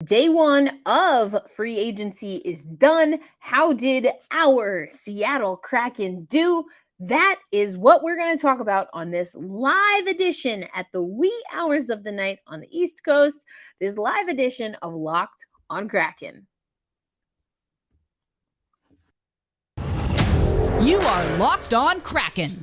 Day one of free agency is done. How did our Seattle Kraken do? That is what we're going to talk about on this live edition at the wee hours of the night on the East Coast. This live edition of Locked on Kraken. You are Locked on Kraken,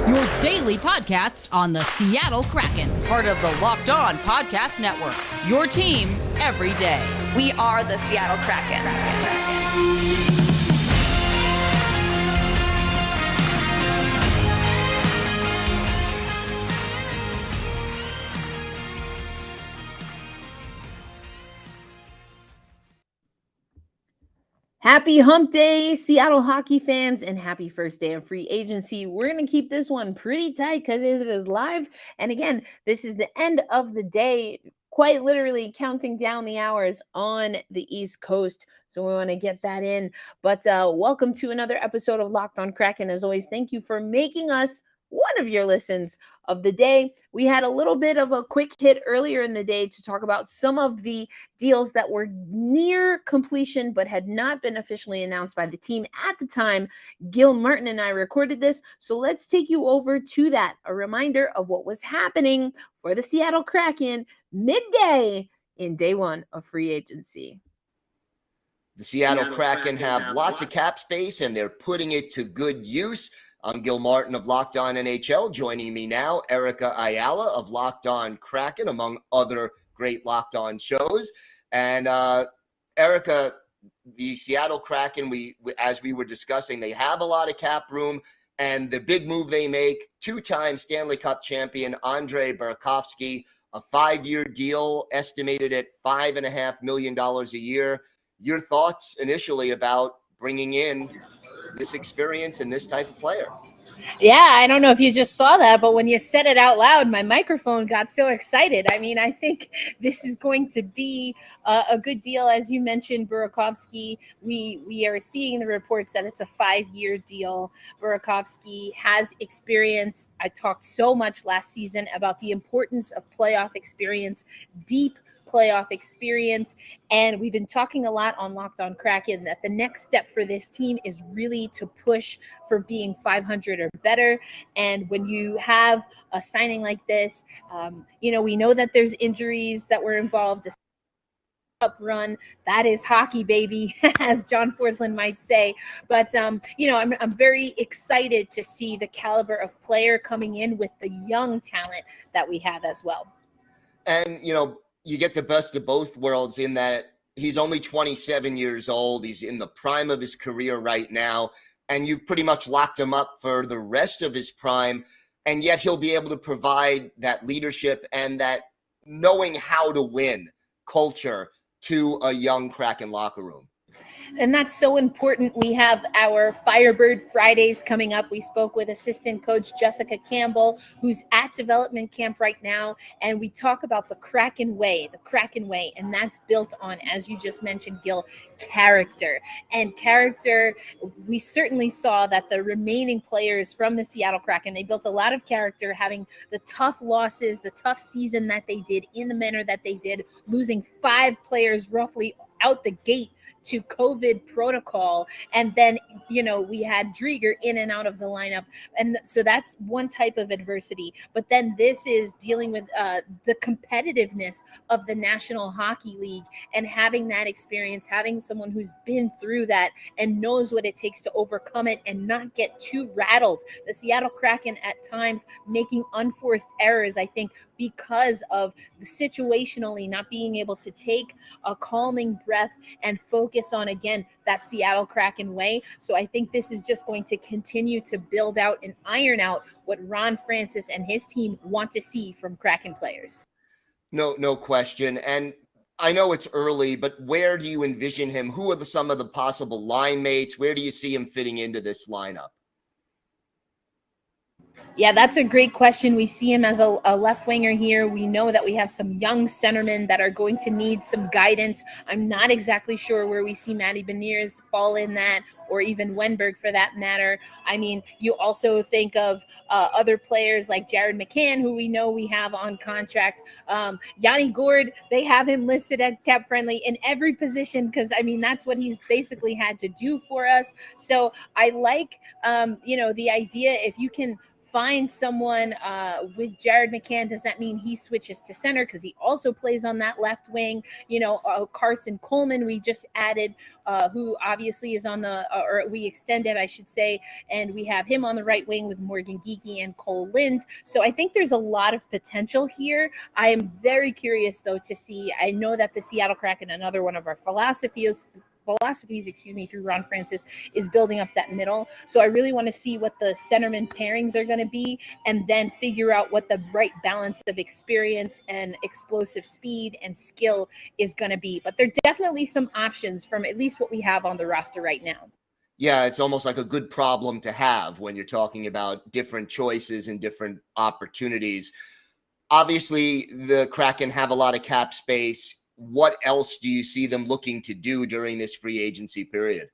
your daily podcast on the Seattle Kraken, part of the Locked On Podcast Network, your team every day. We are the Seattle Kraken. Happy hump day, Seattle hockey fans, and happy first day of free agency. We're going to keep this one pretty tight because it is live. And again, this is the end of the day, quite literally counting down the hours on the East Coast. So we want to get that in. But welcome to another episode of Locked on Kraken. As always, thank you for making us one of your listens of the day. We had a little bit of a quick hit earlier in the day to talk about some of the deals that were near completion but had not been officially announced by the team at the time Gil Martin and I recorded this. So let's take you over to that. A reminder of what was happening for the Seattle Kraken midday in day one of free agency. The Seattle Kraken have lots of cap space and they're putting it to good use. I'm Gil Martin of Locked On NHL. Joining me now, Erica Ayala of Locked On Kraken, among other great Locked On shows. And Erica, the Seattle Kraken, we as we were discussing, they have a lot of cap room. And the big move they make, two-time Stanley Cup champion Andre Burakovsky, a 5-year deal estimated at $5.5 million a year. Your thoughts initially about bringing in this experience and this type of player? Yeah, I don't know if you just saw that, but when you said it out loud, my microphone got so excited. I mean, I think this is going to be a good deal. As you mentioned, Burakovsky, we are seeing the reports that it's a 5-year deal. Burakovsky has experience. I talked so much last season about the importance of playoff experience, deep playoff experience. And we've been talking a lot on Locked on Kraken that the next step for this team is really to push for being 500 or better. And when you have a signing like this, we know that there's injuries that were involved. Up run, that is hockey, baby, as John Forsland might say. But I'm very excited to see the caliber of player coming in with the young talent that we have as well. And you get the best of both worlds in that he's only 27 years old. He's in the prime of his career right now, and you've pretty much locked him up for the rest of his prime. And yet he'll be able to provide that leadership and that knowing how to win culture to a young Kraken locker room. And that's so important. We have our Firebird Fridays coming up. We spoke with assistant coach Jessica Campbell, who's at development camp right now. And we talk about the Kraken way. And that's built on, as you just mentioned, Gil, character. And character, we certainly saw that the remaining players from the Seattle Kraken, they built a lot of character, having the tough losses, the tough season that they did in the manner that they did, losing 5 players roughly out the gate to COVID protocol. And then, we had Drieger in and out of the lineup. And so that's one type of adversity. But then this is dealing with the competitiveness of the National Hockey League and having that experience, having someone who's been through that and knows what it takes to overcome it and not get too rattled. The Seattle Kraken at times making unforced errors, I think, because of the situationally not being able to take a calming breath and focus on, again, that Seattle Kraken way. So I think this is just going to continue to build out and iron out what Ron Francis and his team want to see from Kraken players. No question. And I know it's early, but where do you envision him? Who are some of the possible line mates? Where do you see him fitting into this lineup? Yeah, that's a great question. We see him as a left winger here. We know that we have some young centermen that are going to need some guidance. I'm not exactly sure where we see Matty Beniers fall in that, or even Wenberg for that matter. I mean, you also think of other players like Jared McCann, who we know we have on contract. Yanni Gord, they have him listed at cap friendly in every position because, I mean, that's what he's basically had to do for us. So I like, the idea if you can find someone with Jared McCann. Does that mean he switches to center? Because he also plays on that left wing. Carson Coleman, we just added, who obviously is on or we extended, I should say, and we have him on the right wing with Morgan Geeky and Cole Lind. So I think there's a lot of potential here. I am very curious, though, to see. I know that the Seattle Kraken, another one of our philosophies, through Ron Francis, is building up that middle. So I really want to see what the centerman pairings are going to be, and then figure out what the right balance of experience and explosive speed and skill is going to be. But there are definitely some options from at least what we have on the roster right now. Yeah, it's almost like a good problem to have when you're talking about different choices and different opportunities. Obviously, the Kraken have a lot of cap space. What else do you see them looking to do during this free agency period?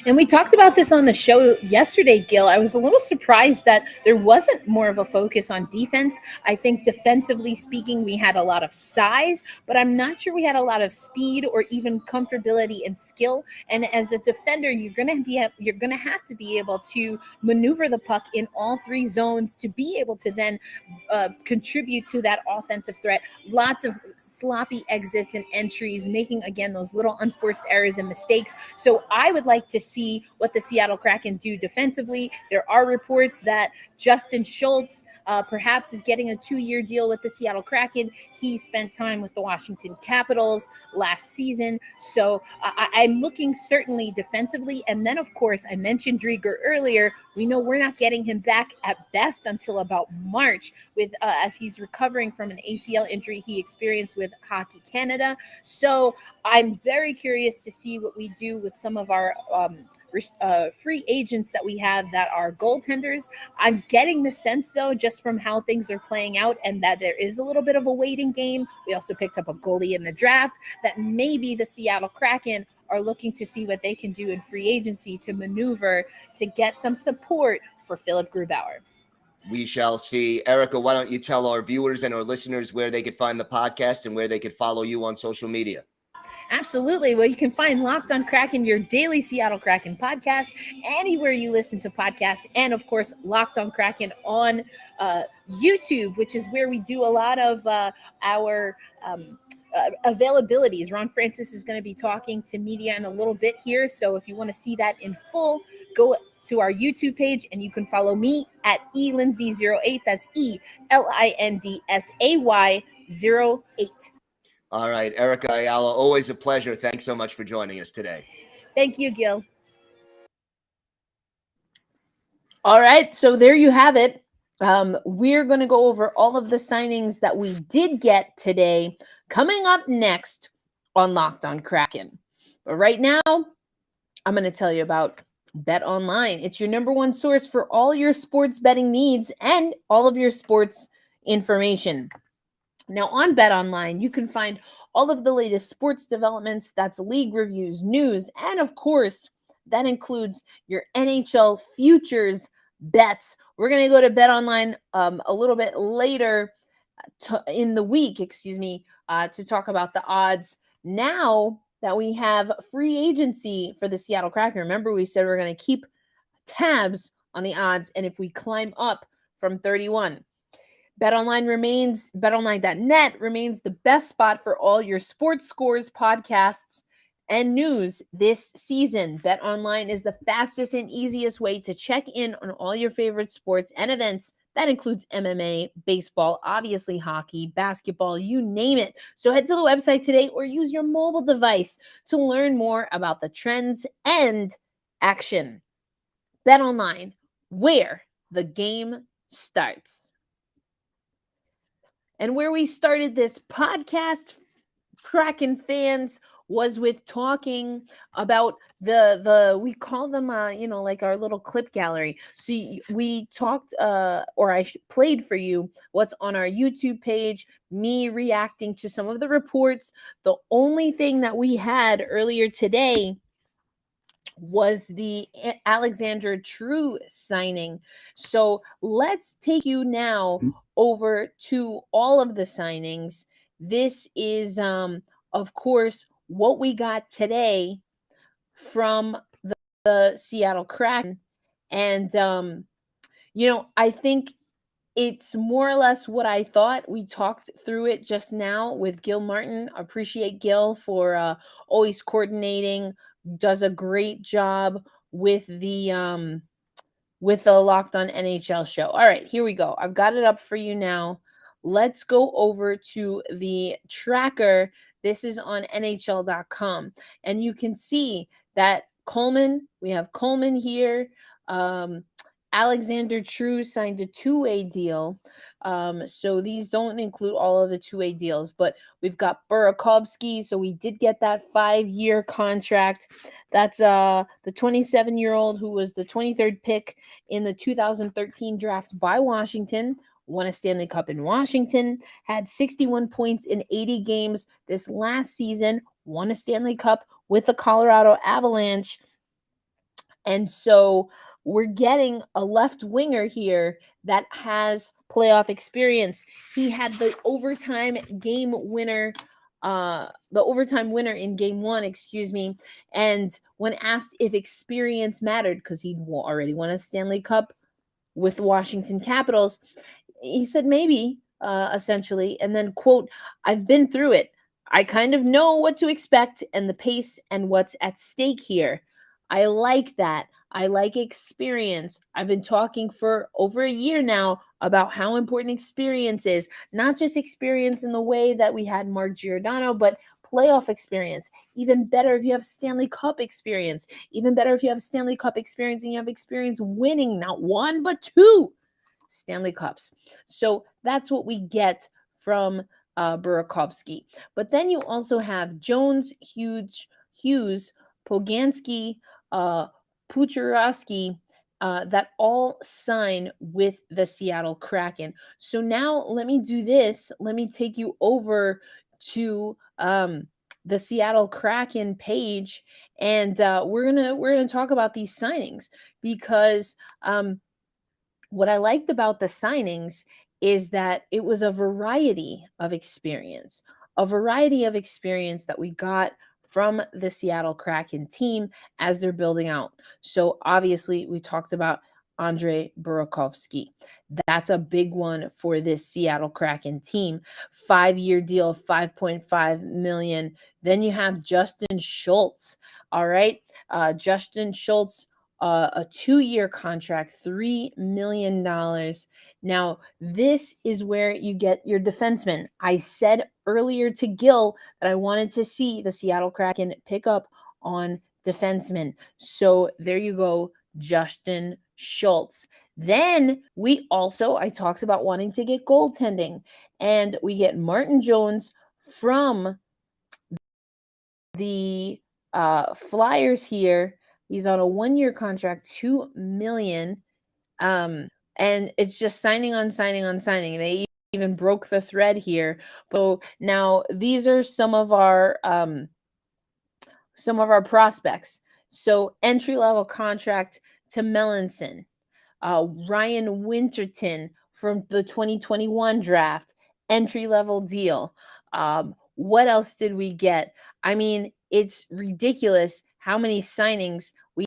And we talked about this on the show yesterday, Gil. I was a little surprised that there wasn't more of a focus on defense. I think defensively speaking, we had a lot of size, but I'm not sure we had a lot of speed or even comfortability and skill. And as a defender, you're going to have to be able to maneuver the puck in all three zones to be able to then contribute to that offensive threat. Lots of sloppy exits and entries, making, again, those little unforced errors and mistakes. So I would like to see what the Seattle Kraken do defensively. There are reports that Justin Schultz perhaps is getting a 2-year deal with the Seattle Kraken. He spent time with the Washington Capitals last season. So I'm looking certainly defensively. And then, of course, I mentioned Drieger earlier. We know we're not getting him back at best until about March, with as he's recovering from an ACL injury he experienced with Hockey Canada. So I'm very curious to see what we do with some of our free agents that we have that are goaltenders. I'm getting the sense, though, just from how things are playing out, and that there is a little bit of a waiting game. We also picked up a goalie in the draft, that maybe the Seattle Kraken are looking to see what they can do in free agency to maneuver to get some support for Philip Grubauer. We shall see. Erica, why don't you tell our viewers and our listeners where they could find the podcast and where they could follow you on social media? Absolutely. Well, you can find Locked on Kraken, your daily Seattle Kraken podcast, anywhere you listen to podcasts. And, of course, Locked on Kraken on YouTube, which is where we do a lot of our availabilities. Ron Francis is going to be talking to media in a little bit here. So if you want to see that in full, go to our YouTube page, and you can follow me at elindsay08. That's ELINDSAY08. All right, Erica Ayala, always a pleasure. Thanks so much for joining us today. Thank you, Gil. All right, so there you have it. We're going to go over all of the signings that we did get today, coming up next on Locked on Kraken. But right now, I'm going to tell you about Bet Online. It's your number one source for all your sports betting needs and all of your sports information. Now, on Bet Online, you can find all of the latest sports developments. That's league reviews, news, and of course, that includes your NHL futures bets. We're going to go to Bet Online a little bit later in the week, to talk about the odds. Now that we have free agency for the Seattle Kraken, remember we said we're going to keep tabs on the odds, and if we climb up from 31. BetOnline.net remains the best spot for all your sports scores, podcasts, and news this season. BetOnline is the fastest and easiest way to check in on all your favorite sports and events. That includes MMA, baseball, obviously hockey, basketball, you name it. So head to the website today or use your mobile device to learn more about the trends and action. BetOnline, where the game starts. And where we started this podcast Kraken fans was with talking about the we call them like our little clip gallery. So we talked or I played for you what's on our YouTube page, me reacting to some of the reports. The only thing that we had earlier today was the Alexander True signing. So let's take you now over to all of the signings. This is of course what we got today from the Seattle Kraken. And I think it's more or less what I thought. We talked through it just now with Gil Martin. Appreciate Gil for always coordinating, does a great job with the Locked On NHL show. All right, here we go. I've got it up for you now. Let's go over to the tracker. This is on NHL.com. And you can see that we have Coleman here. Alexander True signed a two-way deal. So these don't include all of the two-way deals, but we've got Burakovsky. So we did get that 5-year contract. That's the 27-year-old who was the 23rd pick in the 2013 draft by Washington, won a Stanley Cup in Washington, had 61 points in 80 games this last season, won a Stanley Cup with the Colorado Avalanche. And so we're getting a left winger here that has playoff experience. He had the overtime winner in game 1, and when asked if experience mattered, because he'd already won a Stanley Cup with the Washington Capitals, he said maybe, essentially, and then, quote, "I've been through it. I kind of know what to expect and the pace and what's at stake here. I like that. I like experience. I've been talking for over a year now about how important experience is, not just experience in the way that we had Mark Giordano, but playoff experience. Even better if you have Stanley Cup experience. Even better if you have Stanley Cup experience and you have experience winning not 1, but 2 Stanley Cups." So that's what we get from Burakovsky. But then you also have Jones, Hughes, Poganski, Pucharowski, that all sign with the Seattle Kraken. So now let me do this. Let me take you over to the Seattle Kraken page, and we're gonna talk about these signings, because what I liked about the signings is that it was a variety of experience that we got from the Seattle Kraken team as they're building out. So obviously we talked about Andre Burakovsky. That's a big one for this Seattle Kraken team. 5-year deal, $5.5 million. Then you have Justin Schultz. All right. Justin Schultz, a 2-year contract, $3 million. Now, this is where you get your defenseman. I said earlier to Gil that I wanted to see the Seattle Kraken pick up on defensemen. So there you go, Justin Schultz. Then I talked about wanting to get goaltending, and we get Martin Jones from the Flyers here. He's on a 1-year contract, $2 million. And it's just signing on signing on signing. They even broke the thread here. So now these are some of our prospects. So entry-level contract to Melanson. Ryan Winterton from the 2021 draft, entry-level deal. What else did we get? I mean, it's ridiculous how many signings we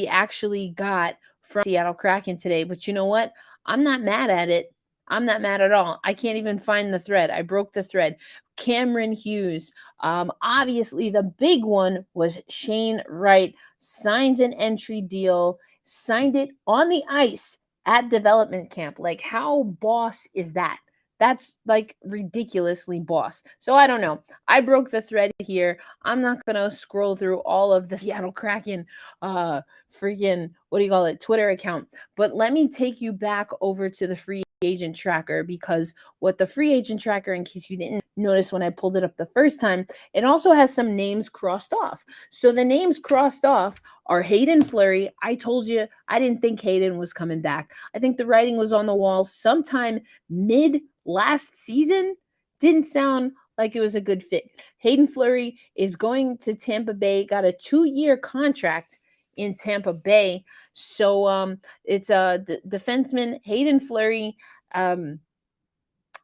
actually got from Seattle Kraken today. But you know what? I'm not mad at it. I'm not mad at all. I can't even find the thread. I broke the thread. Cameron Hughes. Obviously, the big one was Shane Wright. Signs an entry deal. Signed it on the ice at development camp. Like, how boss is that? That's like ridiculously boss. So I don't know. I broke the thread here. I'm not going to scroll through all of the Seattle Kraken Twitter account. But let me take you back over to the free agent tracker, because what the free agent tracker, in case you didn't notice when I pulled it up the first time, it also has some names crossed off. So the names crossed off are Hayden Flurry. I told you I didn't think Hayden was coming back. I think the writing was on the wall sometime mid last season. Didn't sound like it was a good fit. Hayden Flurry is going to Tampa Bay, got a 2-year contract in Tampa Bay. So it's a defenseman, Hayden Flurry.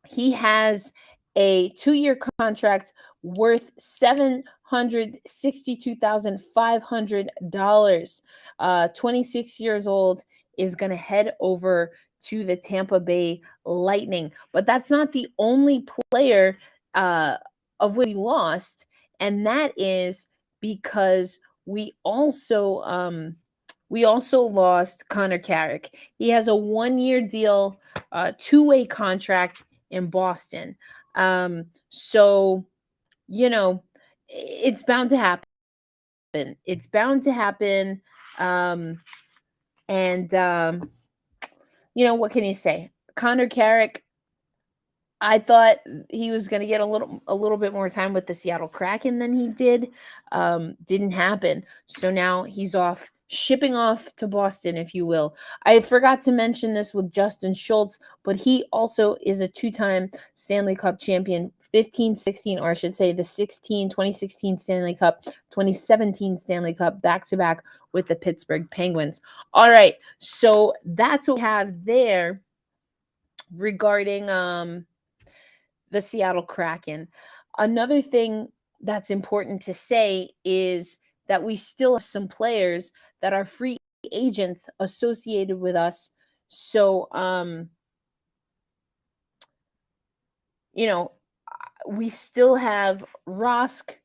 He has a 2-year contract worth $762,500. 26 years old, is going to head over to the Tampa Bay Lightning. But that's not the only player of which we lost, and that is because we also lost Connor Carrick. He has a 1-year deal, 2-way contract in Boston. So, you know, it's bound to happen. It's bound to happen. You know, what can you say? Connor Carrick, I thought he was going to get a little bit more time with the Seattle Kraken than he did. Didn't happen. So now he's off, shipping off to Boston, if you will. I forgot to mention this with Justin Schultz, but he also is a 2-time Stanley Cup champion, 15-16, or I should say the 2016 Stanley Cup, 2017 Stanley Cup, back-to-back with the Pittsburgh Penguins. All right, so that's what we have there regarding the Seattle Kraken. Another thing that's important to say is that we still have some players that are free agents associated with us. So, you know, we still have Rosk,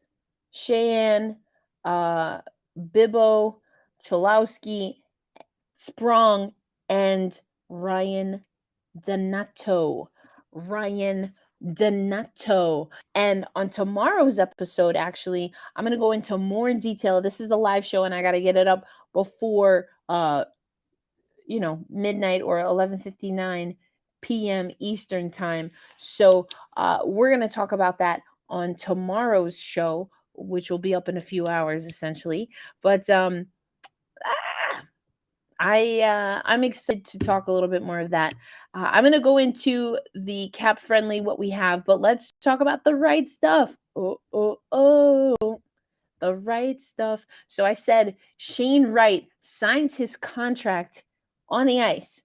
Cheyenne, Bibbo, Cholowski, Sprong, and Ryan Donato. And on tomorrow's episode, actually, I'm going to go into more detail. This is the live show, and I got to get it up before, midnight or 11:59 p.m. Eastern time. So we're going to talk about that on tomorrow's show, which will be up in a few hours, essentially. But I'm excited to talk a little bit more of that. I'm going to go into the cap friendly, what we have, but let's talk about the right stuff. The right stuff. So I said Shane Wright signs his contract on the ice.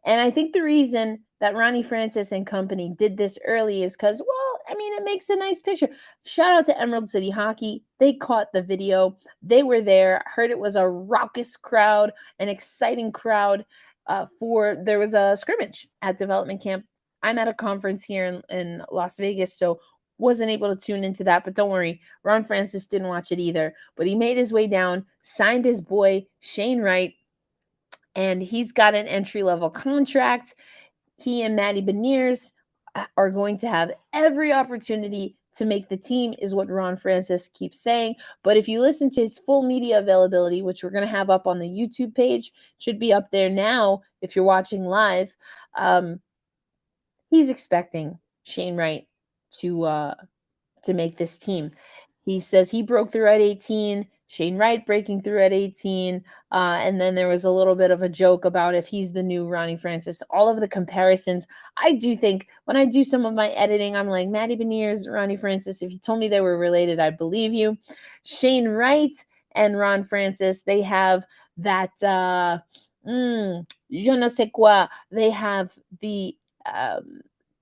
And I think the reason that Ronnie Francis and company did this early is because, well, I mean, it makes a nice picture. Shout out to Emerald City Hockey. They caught the video. They were there. Heard it was a raucous crowd, an exciting crowd. There was a scrimmage at development camp. I'm at a conference here in Las Vegas, so wasn't able to tune into that. But don't worry, Ron Francis didn't watch it either. But he made his way down, signed his boy Shane Wright, and he's got an entry-level contract. He and Matty Beniers are going to have every opportunity to make the team, is what Ron Francis keeps saying. But if you listen to his full media availability, which we're going to have up on the YouTube page, should be up there now if you're watching live, he's expecting Shane Wright to make this team. He says he broke through at 18, Shane Wright breaking through at 18, and then there was a little bit of a joke about if he's the new Ronnie Francis. All of the comparisons, I do think when I do some of my editing, I'm like, Matty Beniers, Ronnie Francis, if you told me they were related, I believe you. Shane Wright and Ron Francis, they have that, je ne sais quoi, they have the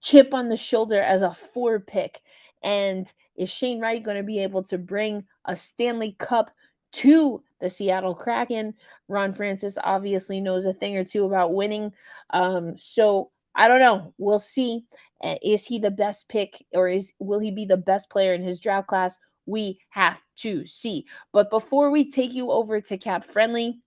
chip on the shoulder as a 4 pick. And is Shane Wright going to be able to bring a Stanley Cup to the Seattle Kraken? Ron Francis obviously knows a thing or two about winning. So I don't know. We'll see. Is he the best pick, or will he be the best player in his draft class? We have to see. But before we take you over to Cap Friendly,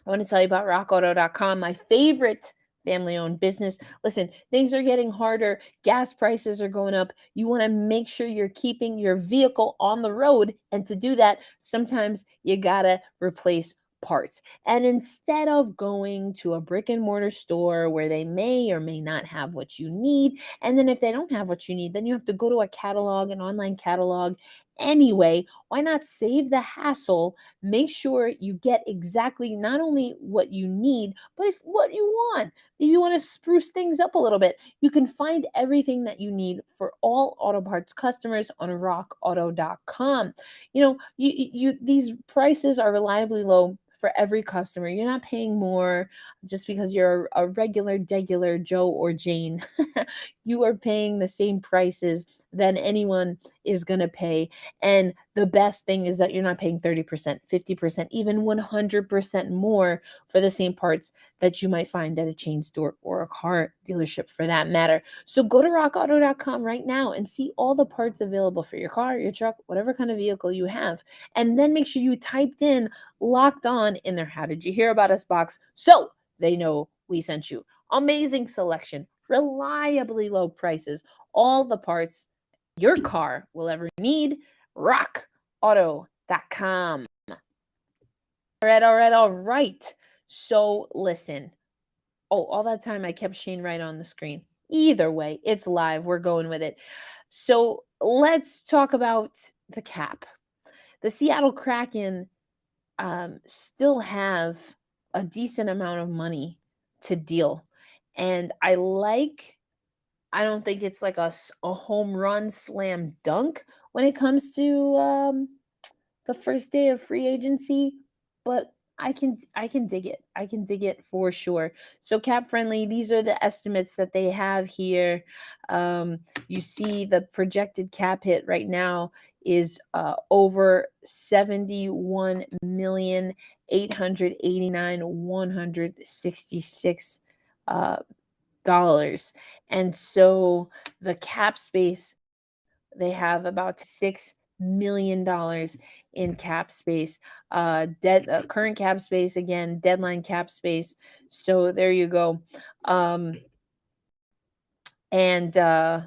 I want to tell you about rockauto.com, my favorite family-owned business. Listen, things are getting harder. Gas prices are going up. You want to make sure you're keeping your vehicle on the road. And to do that, sometimes you got to replace parts. And instead of going to a brick and mortar store where they may or may not have what you need, and then if they don't have what you need, then you have to go to a catalog, an online catalog anyway. Why not save the hassle? Make sure you get exactly not only what you need, but what you want. If you want to spruce things up a little bit, you can find everything that you need for all auto parts customers on rockauto.com. These prices are reliably low for every customer. You're not paying more just because you're a regular Joe or Jane. You are paying the same prices than anyone is going to pay. And the best thing is that you're not paying 30%, 50%, even 100% more for the same parts that you might find at a chain store or a car dealership for that matter. So go to rockauto.com right now and see all the parts available for your car, your truck, whatever kind of vehicle you have. And then make sure you typed in Locked On in their How Did You Hear About Us box so they know we sent you. Amazing selection, reliably low prices, all the parts your car will ever need. rockauto.com. All right. So listen. Oh, all that time I kept Shane Wright on the screen. Either way, it's live. We're going with it. So let's talk about the cap. The Seattle Kraken still have a decent amount of money to deal. And I don't think it's like a home run slam dunk when it comes to the first day of free agency, but I can dig it. I can dig it for sure. So cap friendly, these are the estimates that they have here. You see the projected cap hit right now is over $71,889,166 dollars. And so the cap space, they have about $6 million in cap space, current cap space, again, deadline cap space. So there you go. Oh yeah,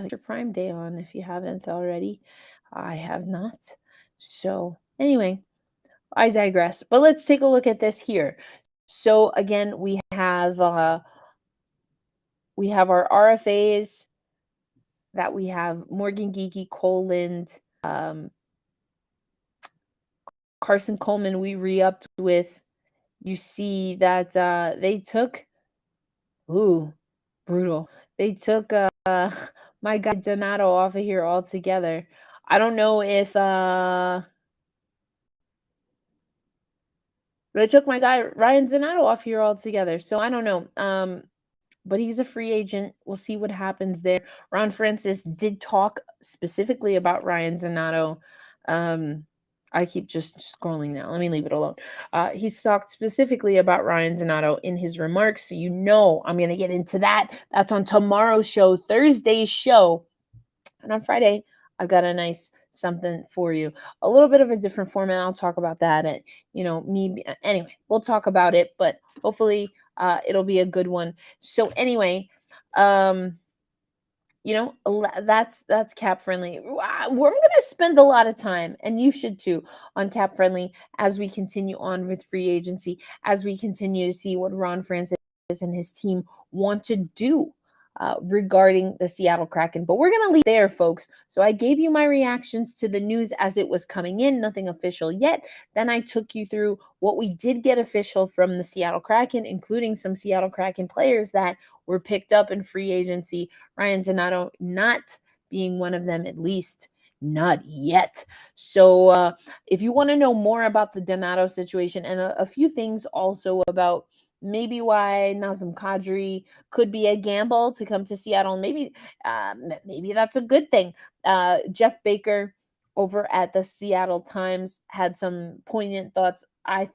your Prime Day on if you haven't already. I have not. So anyway, I digress. But let's take a look at this here. So again, we have our RFAs that we have Morgan Geeky, Cole Lind, Carson Coleman we re-upped with. You see that they took, brutal. They took my guy Donato off of here altogether. I don't know if they took my guy Ryan Donato off here altogether. So I don't know. But he's a free agent. We'll see what happens there. Ron Francis did talk specifically about Ryan Donato. I keep just scrolling now. Let me leave it alone. He's talked specifically about Ryan Donato in his remarks. So you know I'm going to get into that. That's on tomorrow's show, Thursday's show. And on Friday, I've got a nice something for you. A little bit of a different format. I'll talk about that. Anyway, we'll talk about it. But hopefully it'll be a good one. So anyway, that's cap friendly. We're going to spend a lot of time, and you should too, on cap friendly as we continue on with free agency, as we continue to see what Ron Francis and his team want to do regarding the Seattle Kraken. But we're going to leave there, folks. So I gave you my reactions to the news as it was coming in, nothing official yet. Then I took you through what we did get official from the Seattle Kraken, including some Seattle Kraken players that were picked up in free agency. Ryan Donato not being one of them, at least not yet. So if you want to know more about the Donato situation and a few things also about maybe why Nazem Kadri could be a gamble to come to Seattle, maybe that's a good thing. Jeff Baker over at the Seattle Times had some poignant thoughts, I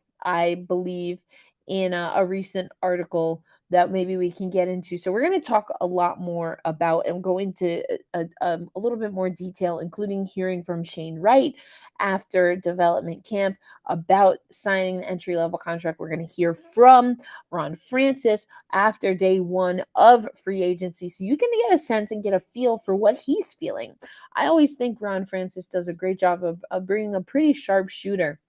believe, in a recent article that maybe we can get into. So we're going to talk a lot more about and go into a little bit more detail, including hearing from Shane Wright after development camp about signing the entry-level contract. We're going to hear from Ron Francis after day one of free agency. So you can get a sense and get a feel for what he's feeling. I always think Ron Francis does a great job of bringing a pretty sharp shooter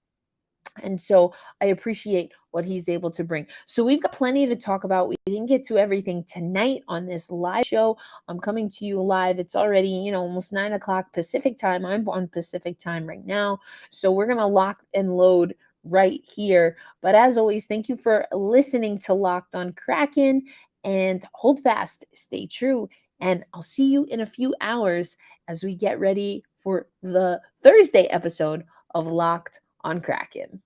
And so I appreciate what he's able to bring. So we've got plenty to talk about. We didn't get to everything tonight on this live show. I'm coming to you live. It's already, almost 9 o'clock Pacific time. I'm on Pacific time right now. So we're going to lock and load right here. But as always, thank you for listening to Locked on Kraken, and hold fast, stay true. And I'll see you in a few hours as we get ready for the Thursday episode of Locked on Kraken.